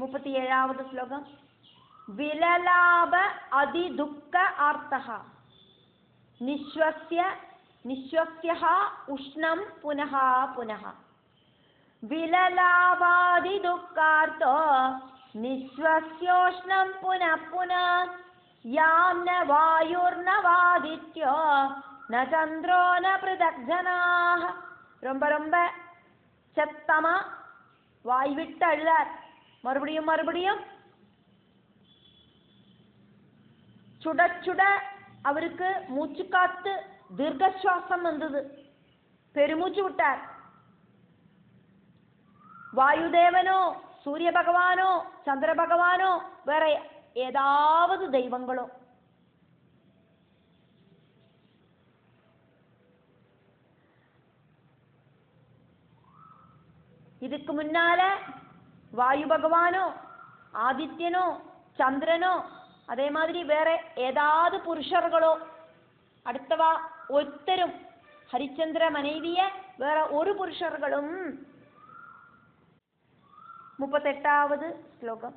37வது ശ്ലോകം. വിലലാപ അതിദുഃഖ ആർത്തഃ നിശ്വസ്യഃ ഉഷ്ണം പുനഃ പുനഃ. വിലലാപാദിദുഃഖാർത്തോ നിശ്വസ്യോഷ്ണം പുനഃ പുനഃ. യാം ന വായുർന വാദിത്യോ ന ചന്ദ്രോ ന പൃഥഗ്ജനാഃ. ரொம்ப ரொம்ப சத்தமா வாய் விட்டு அழுதார். மறுபடியும் சுட சுட அவருக்கு மூச்சு காத்து தீர்க்கசுவாசம் வந்தது. பெருமூச்சு விட்டார். வாயுதேவனோ சூரிய பகவானோ சந்திர பகவானோ வேற ஏதாவது தெய்வங்களோ இதுக்கு முன்னால வாயு பகவானோ ஆதித்யனோ சந்திரனோ அதே மாதிரி வேற ஏதாவது புருஷர்களோ அடுத்தவா ஒருத்தரும் ஹரிச்சந்திர மனைவிய வேற ஒரு புருஷர்களும். 38வது ശ്ലോകം.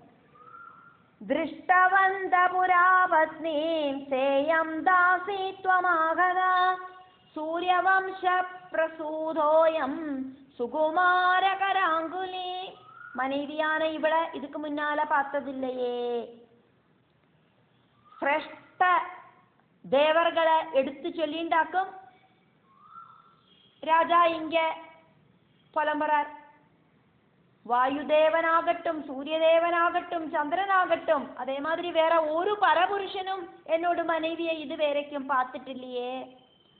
ദൃഷ്ടവന്ത പുരാപത്നീം സേയം ദാസീത്വമാഗത സൂര്യവംശ പ്രസൂതോയം സുകുമാരകരാങ്കുലി. மனைவியான இவளை இதுக்கு முன்னால பார்த்ததில்லையே. ശ്രേഷ്ഠ தேவர்களை எடுத்து சொல்லிண்டாக்கும் ராஜா இங்க புலம்புறார். வாயுதேவனாகட்டும் சூரியதேவனாகட்டும் சந்திரனாகட்டும் அதே மாதிரி வேற ஒரு பரபுருஷனும் என்னோட மனைவியை இது வரைக்கும் பார்த்துட்டு இல்லையே.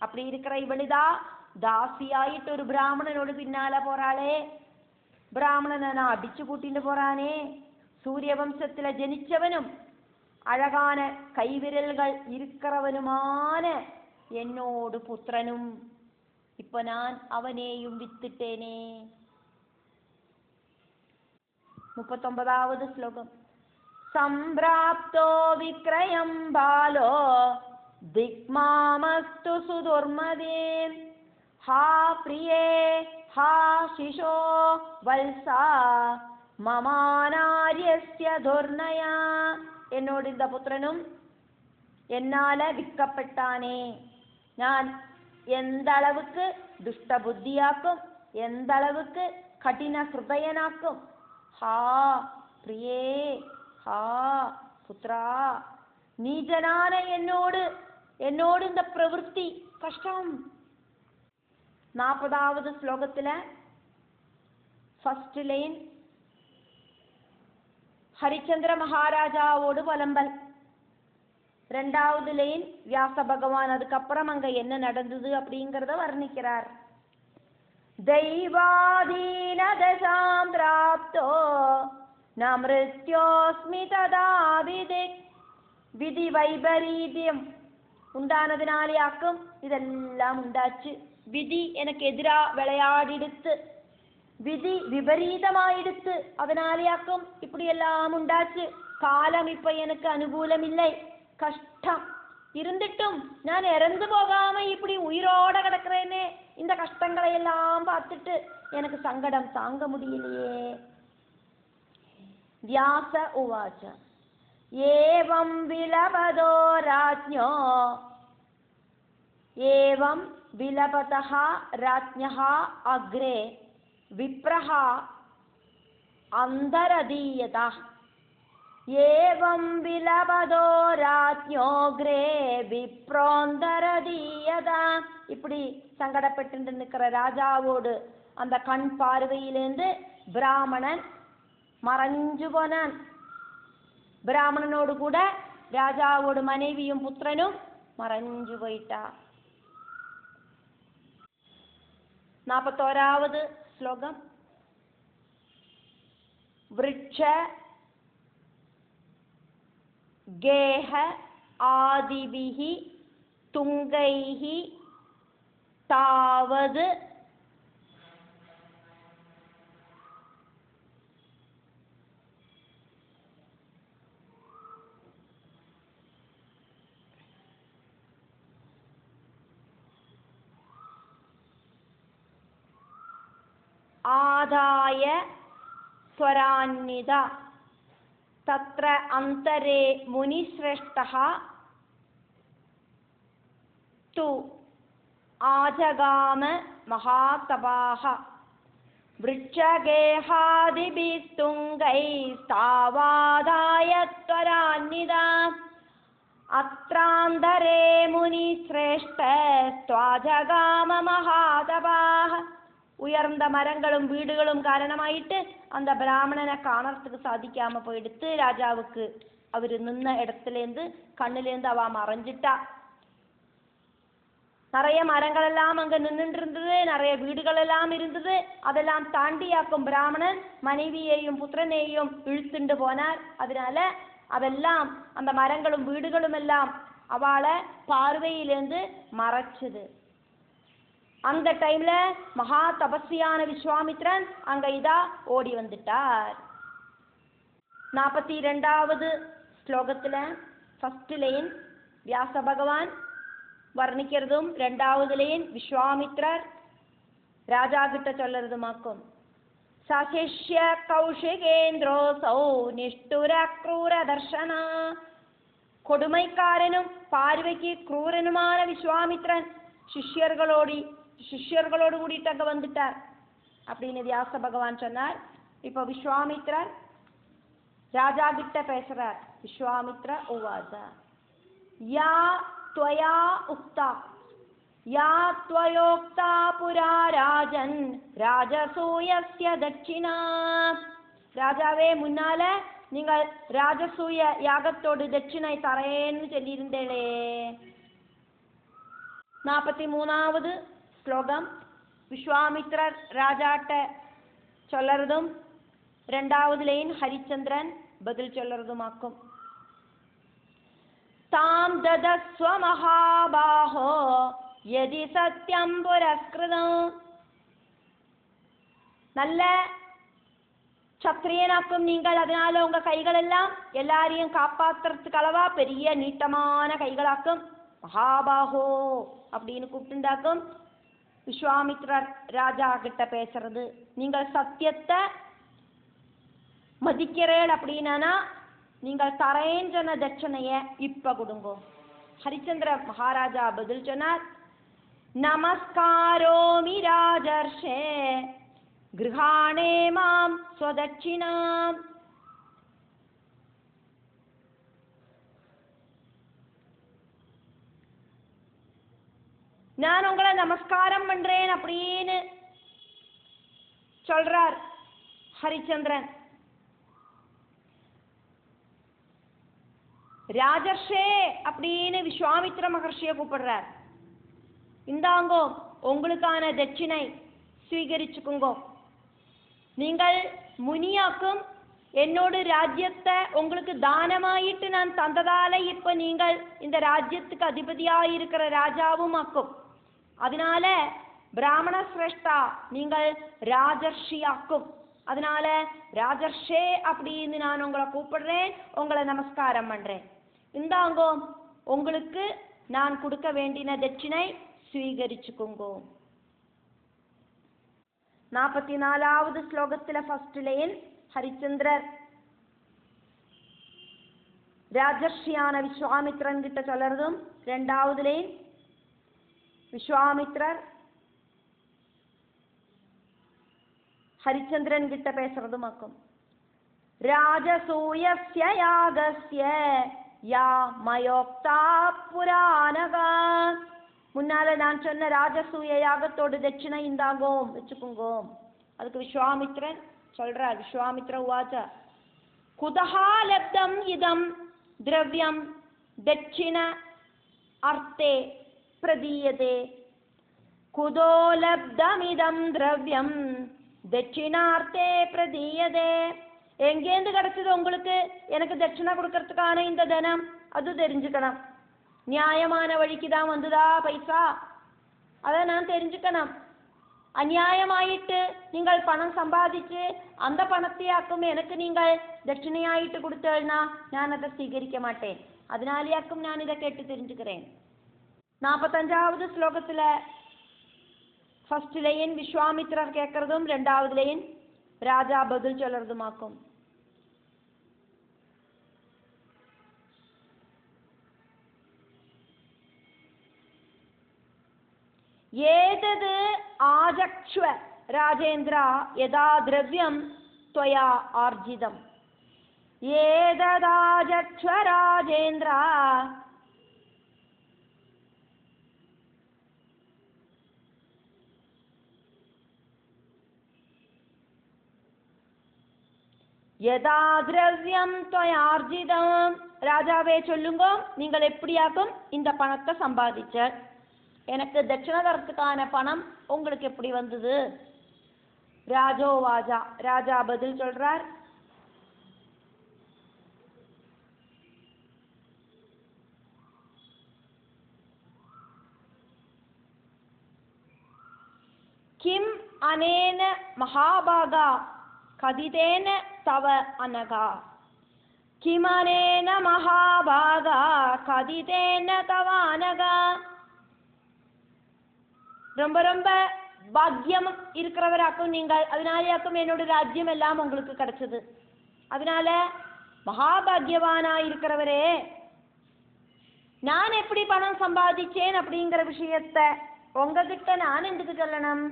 அப்படி இருக்கிற இவளுதா தாசியாயிட்டு ஒரு பிராமணனோடு பின்னால போறாளே. பிராமணனை நான் அடிச்சு கூட்டிட்டு போறானே. சூரிய வம்சத்துல ஜனிச்சவனும் அழகான கைவிரல்கள் இருக்கிறவனுமான என்னோடு புத்திரனும் இப்ப நான் அவனையும் வித்துட்டேனே. 39வது ശ്ലോകം. സംപ്രാപ്തോ വിക്രയം ബാലോ ദിഗ്മാമസ്തു സുദുർമദേ ഹാ പ്രിയേ ഹാ ശിശോ വത്സാ മമാനാര്യസ്യ ദുർനയ. എന്നോട് இந்த புத்திரனும் என்னால விற்கப்பட்டானே. நான் எந்த அளவுக்கு துஷ்ட புத்தியாக்கும் எந்த அளவுக்கு கடின ஹிருதயனாக்கும். ஹா பிரியே ஹா புத்ரா நீஜனான என்னோடு இந்த பிரவൃத்தி கஷ்டம். 40வது ശ്ലോകത്തിல ஃபர்ஸ்ட் லைன் ஹரிச்சந்திர மகாராஜாவோடு புலம்பல். 2வது லைன் வியாச பகவான் அதுக்கப்புறம் அங்க என்ன நடந்தது அப்படிங்கறத வர்ணிக்கிறார். தெய்வாதீன தசாம் பிராப்தோ ந மிருத்யோஸ்மி ததா விதிக். விதி வைபரீதியம் உண்டானதினாலேயாக்கும் இதெல்லாம் உண்டாச்சு. விதி எனக்கு எதிரா விளையாடிடுத்து. விதி விபரீதமாயிடுத்து. அதனாலேயாக்கும் இப்படி எல்லாம் உண்டாச்சு. காலம் இப்ப எனக்கு அனுகூலம் இல்லை. கஷ்டம் இருந்துட்டும் நான் இறந்து போகாம இப்படி உயிரோட கிடக்கிறேனே. இந்த கஷ்டங்களை எல்லாம் பார்த்துட்டு எனக்கு சங்கடம் தாங்க முடியலையே. வியாச உவாச்ச ஏவம் விலபதோ ராஜ்ஞோ ஏவம் விலபதஹ ராஜ்ஞஹ அக்ரே விப்ரஹ அந்தரதீயதா. ஏவம் விலபதோ ராஜ்ஞோக்ரே விப்ரோந்தரதீயதா. இப்படி சங்கடப்பட்டு நிற்கிற ராஜாவோடு அந்த கண் பார்வையிலிருந்து பிராமணன் மறைஞ்சு போனான். பிராமணனோடு கூட ராஜாவோடு மனைவியும் புத்திரனும் மறைஞ்சு போயிட்டா. 41வது ശ്ലോകം. விருட்ச கேஹ ஆதிபிஹி துங்கைஹி தாவது ஆதாய ஸ்வரான்னிதா തത്ര അന്തരേ മുനിശ്രേഷ്ഠഃ തു ആജഗാമ മഹാതപാഃ വൃക്ഷഗേഹാദിഭിസ്തുംഗൈസ്താവാദായ ത്വരാന്വിതാ അത്രാന്തരേ മുനിശ്രേഷ്ഠസ്ത്വാജഗാമ മഹാതപാഃ. ഉയർന്ന മരങ്ങളും വീടുകളും കാരണമായിട്ട് அந்த பிராமணனை കാണறதுக்கு சாதிக்காம போயிடுத்து. ராஜாவுக்கு அவர் நின்ன இடத்துலேருந்து கண்ணிலேருந்து அவ மறைஞ்சிட்டா. நிறைய மரங்கள் எல்லாம் அங்க நின்றுட்டு இருந்தது, நிறைய வீடுகள் எல்லாம் இருந்தது. அதெல்லாம் தாண்டியாக்கும் பிராமணன் மனைவியையும் புத்திரனையும் இழுத்துண்டு போனார். அதனால அதெல்லாம் அந்த மரங்களும் வீடுகளும் எல்லாம் அவளை பார்வையிலேருந்து மறைச்சுது. அந்த டைம்ல மகா தபஸ்வியான விஸ்வாமித்ரன் அங்க இதா ஓடி வந்துட்டார். 42வது ஸ்லோகத்துல ஃபர்ஸ்ட் லைன் வியாச பகவான் வர்ணிக்கிறதும் 2வது லைன் விஸ்வாமித்ரர் ராஜா கிட்ட சொல்லறதுமாக்கும். சசிஷ்ய கௌஷிகேந்திரோசௌ நிஷ்டுர ക്രൂര ദർശന. കൊടുமைக்காரനും பார்வைக்கு ക്രൂരനുமான விஸ்வாமித்ரன் சிஷ்யர்களோடு கூடிட்டு அங்க வந்துட்டார் அப்படின்னு வியாச பகவான் சொன்னார். இப்போ விஸ்வாமித்ரர் ராஜா கிட்ட பேசுறார். விஸ்வாமித்ர உவாச யா त्वया उक्ता या त्वयोक्ता पुरा राजन् राजसूयस्य दक्षिणा. ராஜாவே முன்னால நீங்கள் ராஜசூய யாகத்தோடு தட்சிணை தரேன்னு சொல்லியிருந்தேளே. 43வது ஸ்லோகம் விஸ்வாமித்ரர் ராஜாட்ட சொல்லறதும் 2வது லைன் ஹரிச்சந்திரன் பதில் சொல்லறதுமாக்கும். தாம் ததஸ்வ மகாபாஹோ யதி சத்யம் புரஸ்கிருதம். நல்ல சத்திரியனாக்கும் நீங்கள், அதனால உங்க கைகள் எல்லாம் எல்லாரையும் காப்பாத்துறதுக்கு அளவா பெரிய நீட்டமான கைகளாக்கும். மகாபாஹோ அப்படின்னு கூப்பிட்டுண்டாக்கும். விஸ்வாமித்ரர் ராஜா கிட்ட பேசுறது, நீங்கள் சத்தியத்தை மதிக்கிறேன் அப்படின்னா நீங்கள் தரேன்னு சொன்ன தட்சணைய இப்ப கொடுங்கோ. ஹரிச்சந்திர மகாராஜா பதில் சொன்னார். நமஸ்காரோமி ராஜர்ஷே கிருஹாணே மாம் ஸ்வதட்சிணாம். நான் உங்களை நமஸ்காரம் பண்றேன் அப்படின்னு சொல்றார் ஹரிச்சந்திரன். ராஜர்ஷே அப்படின்னு விஸ்வாமித்ர மகர்ஷிய கூப்பிடுறார். இந்தாங்கோ உங்களுக்கான தட்சிணை ஸ்வீகரிச்சுக்குங்கோ. நீங்கள் முனியாக்கும் என்னோட ராஜ்யத்தை உங்களுக்கு தானமாயிட்டு நான் தந்ததால இப்ப நீங்கள் இந்த ராஜ்யத்துக்கு அதிபதியாயிருக்கிற ராஜாவும் ஆக்கும். அதனால பிராமண சிரேஷ்டா நீங்கள் ராஜர்ஷியாக்கும். அதனால ராஜர்ஷே அப்படின்னு நான் உங்களை கூப்பிடுறேன், உங்களை நமஸ்காரம் பண்றேன். இந்தாங்கோ உங்களுக்கு நான் கொடுக்க வேண்டின தட்சிணை ஸ்வீகரிச்சுக்குங்கோ. 44வது ஸ்லோகத்துல ஃபர்ஸ்ட் லைன் ஹரிச்சந்திரர் ராஜர்ஷியான விஸ்வாமித்ரன் கிட்ட சொல்லறதும் 2வது லைன் விஸ்வாமித்ரர் ஹரிச்சந்திரன் கிட்ட பேசுறதுமாக்கும். ராஜசூயஸ்ய யாகஸ்ய யா மயோக்தா புராணகா. முன்னால நான் சொன்ன ராஜசூய யாகத்தோடு தட்சிணை இந்தாங்கோ வச்சுக்குங்கோ. அதுக்கு விஸ்வாமித்ரன் சொல்றார். விஸ்வாமித்ர உவாச்ச குதஹா லப்தம் இதம் திரவியம் தட்சிண அர்த்தே பிரதீயதே. குதோ லப்தமிதம் திரவியம் தட்சிணார்த்தே பிரதீயதே. எங்கேந்து கிடைச்சது உங்களுக்கு எனக்கு தட்சிணை கொடுக்கறதுக்கான இந்த தனம்? அது தெரிஞ்சுக்கணும். நியாயமான வழிக்கு தான் வந்துதா பைசா? அதை நான் தெரிஞ்சுக்கணும். அநியாயமாயிட்டு நீங்கள் பணம் சம்பாதிச்சு அந்த பணத்தையாக்கும் எனக்கு நீங்கள் தட்சிணையாயிட்டு கொடுத்தேன்னா நான் அதை சீகரிக்க மாட்டேன். அதனாலேயாக்கும் நான் இதை கேட்டு தெரிஞ்சுக்கிறேன். 45வது ஸ்லோகத்துல ஃபர்ஸ்ட் லைன் விஸ்வாமித்ரர் கேட்கறதும் 2வது லைன் ராஜா பதில் சொல்றதுமாக்கும். ஏதது ஆஜக்ஷ்வ ராஜேந்திரா யதா திரவியம் त्वया ஆர்ஜிதம். ஏததாஜக்ஷ்வ ராஜேந்திரா யதா திரவியம் त्वया ஆர்ஜிதம். ராஜாவே சொல்லுங்க, நீங்கள் எப்படியாக்கும் இந்த பணத்தை சம்பாதிச்ச? எனக்கு தட்சிண தரத்துக்கான பணம் உங்களுக்கு எப்படி வந்தது? ராஜோவாஜா, ராஜா பதில் சொல்றார், கிம் அனேன மகாபாகா கதிதேன தவ அனகா. கிமனேன மகாபாகா கதிதேன தவ அனகா. ரொம்ப ரொம்ப பாக்கியம் இருக்கிறவராக்கும் நீங்கள், அதனாலேயாக்கும் என்னோட ராஜ்யம் எல்லாம் உங்களுக்கு கிடைச்சது. அதனால மகாபாகியவானா இருக்கிறவரே, நான் எப்படி பணம் சம்பாதிச்சேன் அப்படிங்கிற விஷயத்த உங்ககிட்ட நான் எதுக்கு சொல்லணும்?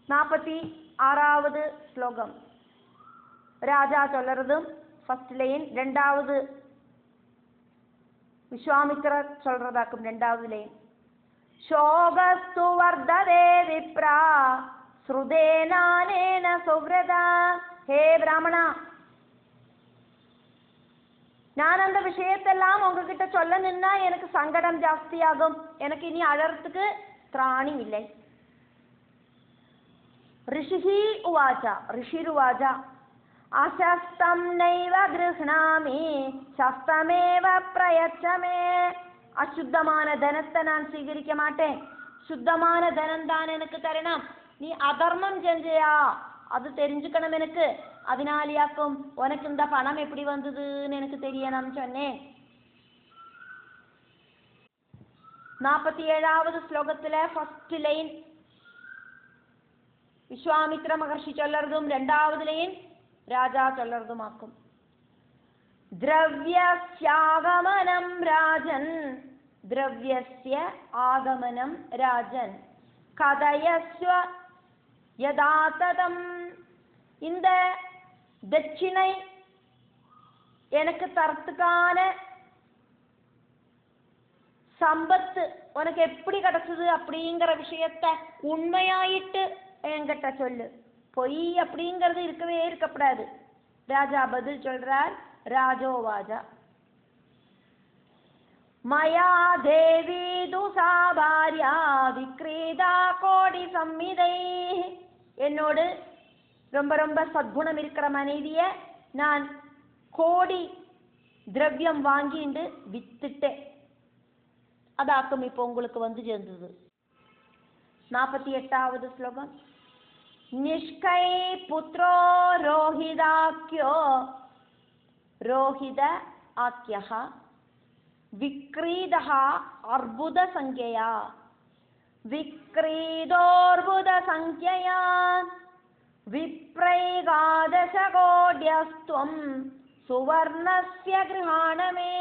நாற்பத்தி ஆறாவது ஸ்லோகம். ராஜா சொல்றதும் ஃபர்ஸ்ட் லைன், ரெண்டாவது விஸ்வாமித்திரர் சொல்றதாக்கும் ரெண்டாவது லைன். சோகஸ்து வர்ததே விப்ரா ஸ்ருதேனானேன சுவ்ரதா. ஹே பிராமணா, நான் அந்த விஷயத்தெல்லாம் உங்ககிட்ட சொல்ல நின்னா எனக்கு சங்கடம் ஜாஸ்தியாகும். எனக்கு இனி அழறதுக்கு திராணி இல்லை. ரிஷிஹி உவாச்சா, ரிஷிருவாச்சா, அசஸ்தம் நைவ கிருஹ்ணாமி சஸ்தமேவ பிரயச்சமே. அசுத்தமான தனத்தை நான் சீகரிக்க மாட்டேன், சுத்தமான தனம் தான் எனக்கு தரணும். நீ அதர்மம் செஞ்சியா அது தெரிஞ்சுக்கணும் எனக்கு. அதனாலேயாக்கும் உனக்கு இந்த பணம் எப்படி வந்ததுன்னு எனக்கு தெரியணும் சொன்னேன். 47வது ஸ்லோகத்துல ஃபர்ஸ்ட் லைன் விஸ்வாமித்ர மகர்ஷி சொல்லறதும் ரெண்டாவது லைன் ராஜா சொல்லறதுமாக்கும். திரவ்யஸ்யாகமனம் ராஜன், திரவ்யஸ்ய ஆகமனம் ராஜன், கதயஸ்வ யதாததம். இந்த தட்சிணை எனக்கு தரத்துக்கான சம்பத்து உனக்கு எப்படி கிடைச்சது அப்படிங்கிற விஷயத்த உண்மையாயிட்டு என்கிட்ட சொல்லு. பொய் அப்படிங்கிறது இருக்கவே இருக்கப்படாது. ராஜா பதில் சொல்றார், ராஜோவாஜா, மயா தேவி துசா பாரியா விக்ரீதா கோடி சம்மிதை. என்னோடு ரொம்ப ரொம்ப சத்குணம் இருக்கிற மனைவிய நான் கோடி திரவியம் வாங்கிட்டு வித்துட்டேன். அதாக்கும் இப்போ உங்களுக்கு வந்து சேர்ந்தது. 48வது ஸ்லோகம். நிஷ்கை புத்ரோ ரோஹிதாக்யோ ரோஹித ஆக்யஹ விக்ரீதஹ அர்புத சங்கையா விக்ரீதோர்புத சங்கையா விப்ரைகாதச கோட்யஸ்துவம் சுவர்ணஸ்ய கிருஹாணமே.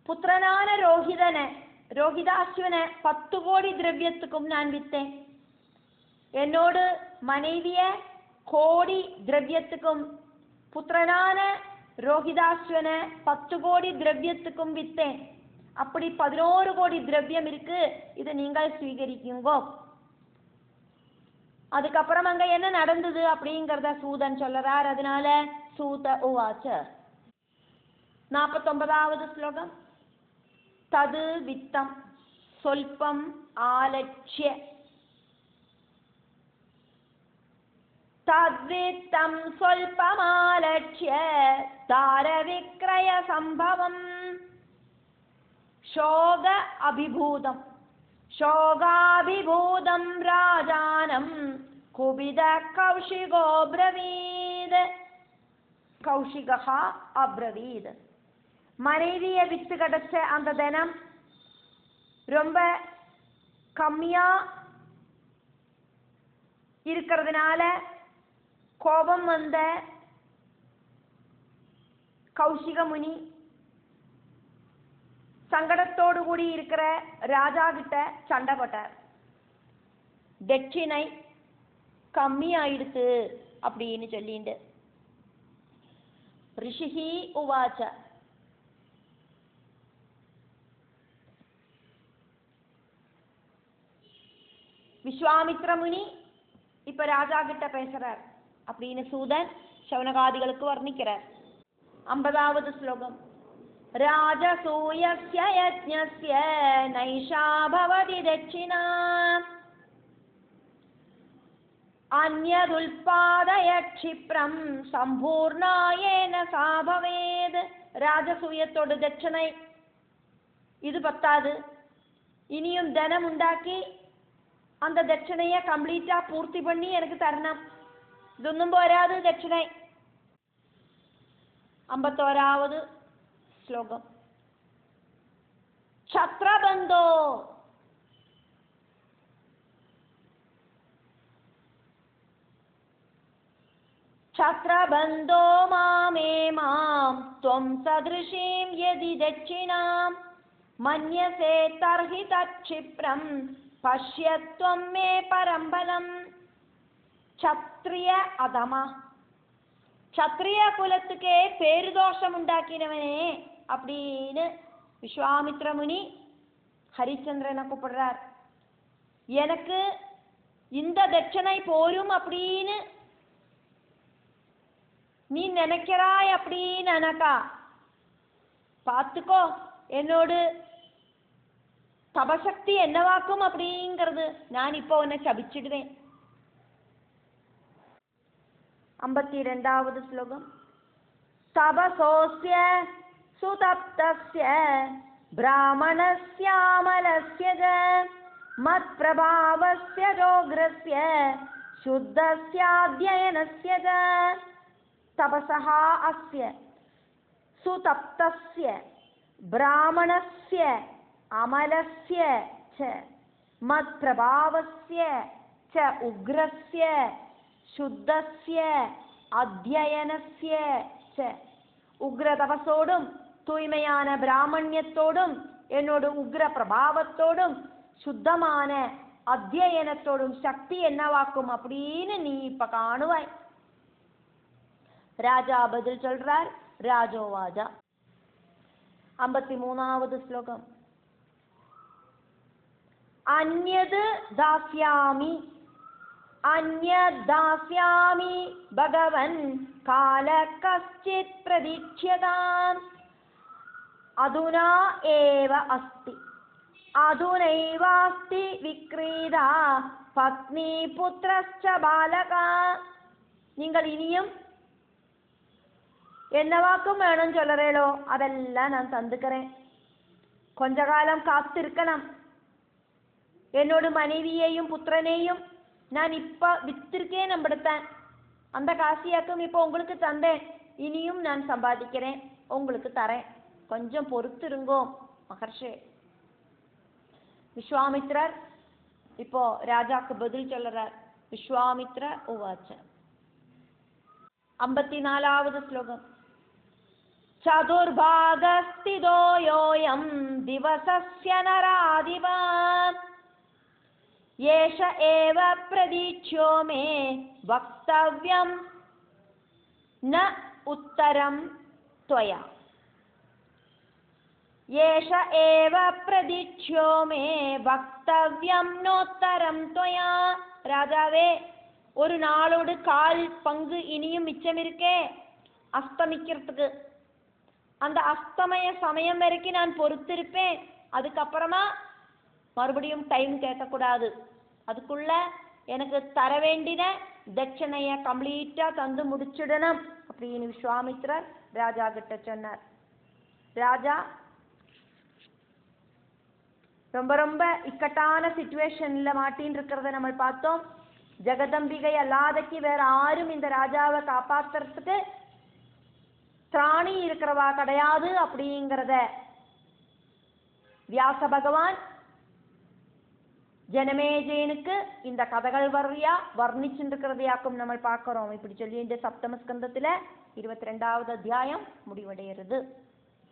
புத்திரனான ரோஹிதனை, ரோஹிதாஸ்வனை 10 கோடி திரவியத்துக்கும் நான் வித்தேன். என்னோடு மனைவிய கோடி திரவியத்துக்கும், புத்திரனான ரோஹிதாஸ்வனை 10 கோடி திரவியத்துக்கும் வித்தேன். அப்படி 11 கோடி திரவியம் இருக்கு, இதை நீங்கள் ஸ்வீகரிக்குங்கோ. அதுக்கப்புறம் அங்க என்ன நடந்தது அப்படிங்கிறத சூதன் சொல்லறார். அதனால சூத உவாச்ச. 49வது ஸ்லோகம். தது வித்தம் சொல்பம் ஆலட்சிய தத்வித்தம் சொல்பமாலட்சிய தார விக்ரய சம்பவம் சோக அபிபூதம் சோகாபிபூதம் ராஜானம் குபித கௌஷிகோ பிரவீத். கௌஷிகா அப்ரவீத். மனைவியை வித்து கிடைச்ச அந்த தினம் ரொம்ப கம்மியா இருக்கிறதுனால கோபம் வந்த கௌசிக முனி சங்கடத்தோடு கூடி இருக்கிற ராஜா கிட்ட சண்டை போட்டார். தட்சிணை கம்மி ஆயிடுத்து அப்படின்னு சொல்லிண்டு. ரிஷிஹி உவாச்ச விஸ்வாமித்ர முனி இப்ப ராஜா கிட்ட பேசுறார் அப்படின்னு சூதன் சௌனகாதிகளுக்கு வர்ணிக்கிறார். 50வது ஸ்லோகம். ராஜசூயஸ்ய யஜ்ஞஸ்ய நைஷா பவதி தட்சிணா அன்யதுல்பாதய க்ஷிப்ரம் சம்பூர்ணாயேன சா பவேத். ராஜசூயத்தோடு தட்சணை இது பத்தாது, இனியும் தனம் உண்டாக்கி அந்த தட்சணையை கம்ப்ளீட்டா பூர்த்தி பண்ணி எனக்கு தரணும். ഇതൊന്നും പോരാതെ ദക്ഷിണ. 51வது ശ്ലോകം. ഛത്രബന്ധോ ഛത്രബന്ധോ മാമേ മാം ത്വം സദൃശീം യദി ദക്ഷിണാം മന്യസേ തർഹി തക്ഷിപ്രം പശ്യത്വം മേ പരംബലം. ക്ഷത്രിയ അധമ, ക്ഷത്രിയ കുലத்துக்கே பேருதோஷம் உண்டாக்கினவனே அப்படின்னு விஸ்வாமித்ர முனி ஹரிச்சந்திரனை கூப்பிடுறார். எனக்கு இந்த தட்சணை போரும் அப்படின்னு நீ நினைக்கிறாய் அப்படின்னு எனக்கா பார்த்துக்கோ, என்னோடு தபசக்தி என்னவாக்கும் அப்படிங்கிறது நான் இப்போ உன்னை சபிச்சிடுவேன். 52வது ஸ்லோகம். தபசோஸ்ய சுதப்தஸ்ய பிராமணஸ்யாமலஸ்ய ஜ மத்பிரபாவஸ்ய ஜோக்ரஸ்ய சுத்தஸ்யாத்யயனஸ்ய ஜ. தபசஹ அஸ்ய சுதப்தஸ்ய பிராமணஸ்ய அமலஸ்ய ச மத்பிரபாவஸ்ய ச உக்ரஸ்ய ശുദ്ധസ്യ അധ്യയനസ്യ ച. ഉഗ്ര തപസോടും തൂയ്മயான பிராமணியத்தோடும் என்னோட உக்ர பிரபாவத்தோடும் சுத்தமான அத்தியனத்தோடும் சக்தி என்னவாக்கும் அப்படின்னு நீ இப்ப காணுவாய். ராஜா பதில் சொல்றார். ராஜோவாஜா. 53வது ஸ்லோகம். அன்யத் தாஸ்யாமி அன்யதாஸ்யாமி பகவன் கால கஷ்டித் பிரதீக்ஷ்யதாம் அதுனா ஏவ அஸ்தி அதுனைவாஸ்தி விக்ரீதா பத்னி புத்திரஸ்ச பாலகா. நீங்கள் இனியும் என்னவாக்கும் வேணும் சொல்லறேளோ அதெல்லாம் நான் தந்துக்கிறேன். கொஞ்ச காலம் காத்திருக்கணும். என்னோட மனைவியையும் புத்திரனையும் நான் இப்ப வித்திருக்கேன் நம்பிடுத்தேன். அந்த காசியாக்கும் இப்போ உங்களுக்கு தந்தேன். இனியும் நான் சம்பாதிக்கிறேன், உங்களுக்கு தரேன். கொஞ்சம் பொறுத்திருங்கோ மகர்ஷே. விஸ்வாமித்ரர் இப்போ ராஜாக்கு பதில் சொல்றார். விஸ்வாமித்ர உவாச்ச. 54வது ஸ்லோகம். சதுர்பாகஸ்திதோ யோயம் திவசஸ்ய நராதிபா ஏஷ ஏவ பிரதீட்சோ மே வக்தவ்யம் ந உத்தரம் த்வயா. ஏஷ ஏவ பிரதீட்சோ மே வக்தவ்யம் நோத்தரம் த்வயா. ராஜாவே, ஒரு நாளோடு 1/4 பங்கு இனியும் மிச்சம் இருக்கே அஸ்தமிக்கிறதுக்கு. அந்த அஸ்தமய சமயம் வரைக்கும் நான் பொறுத்திருப்பேன். அதுக்கப்புறமா மறுபடியும் டைம் கேட்கக்கூடாது. அதுக்குள்ள எனக்கு தர வேண்டின தட்சணைய கம்ப்ளீட்டா தந்து முடிச்சிடணும் அப்படின்னு விஸ்வாமித்ரர் ராஜா கிட்ட சொன்னார். ராஜா ரொம்ப ரொம்ப இக்கட்டான சிச்சுவேஷன்ல மாட்டின்னு இருக்கிறத நம்ம பார்த்தோம். ஜெகதம்பிகை அல்லாதக்கு வேற யாரும் இந்த ராஜாவை காப்பாத்துறதுக்கு திராணி இருக்கிறவா கிடையாது அப்படிங்கிறத வியாச பகவான் ஜனமேஜயனுக்கு இந்த கதைகள் வரியா வர்ணிச்சுருக்கிறதையாக்கும் நம்ம பார்க்கிறோம். இப்படி சொல்லி இந்த சப்தமஸ்கந்தத்துல 22வது அத்தியாயம் முடிவடைகிறது.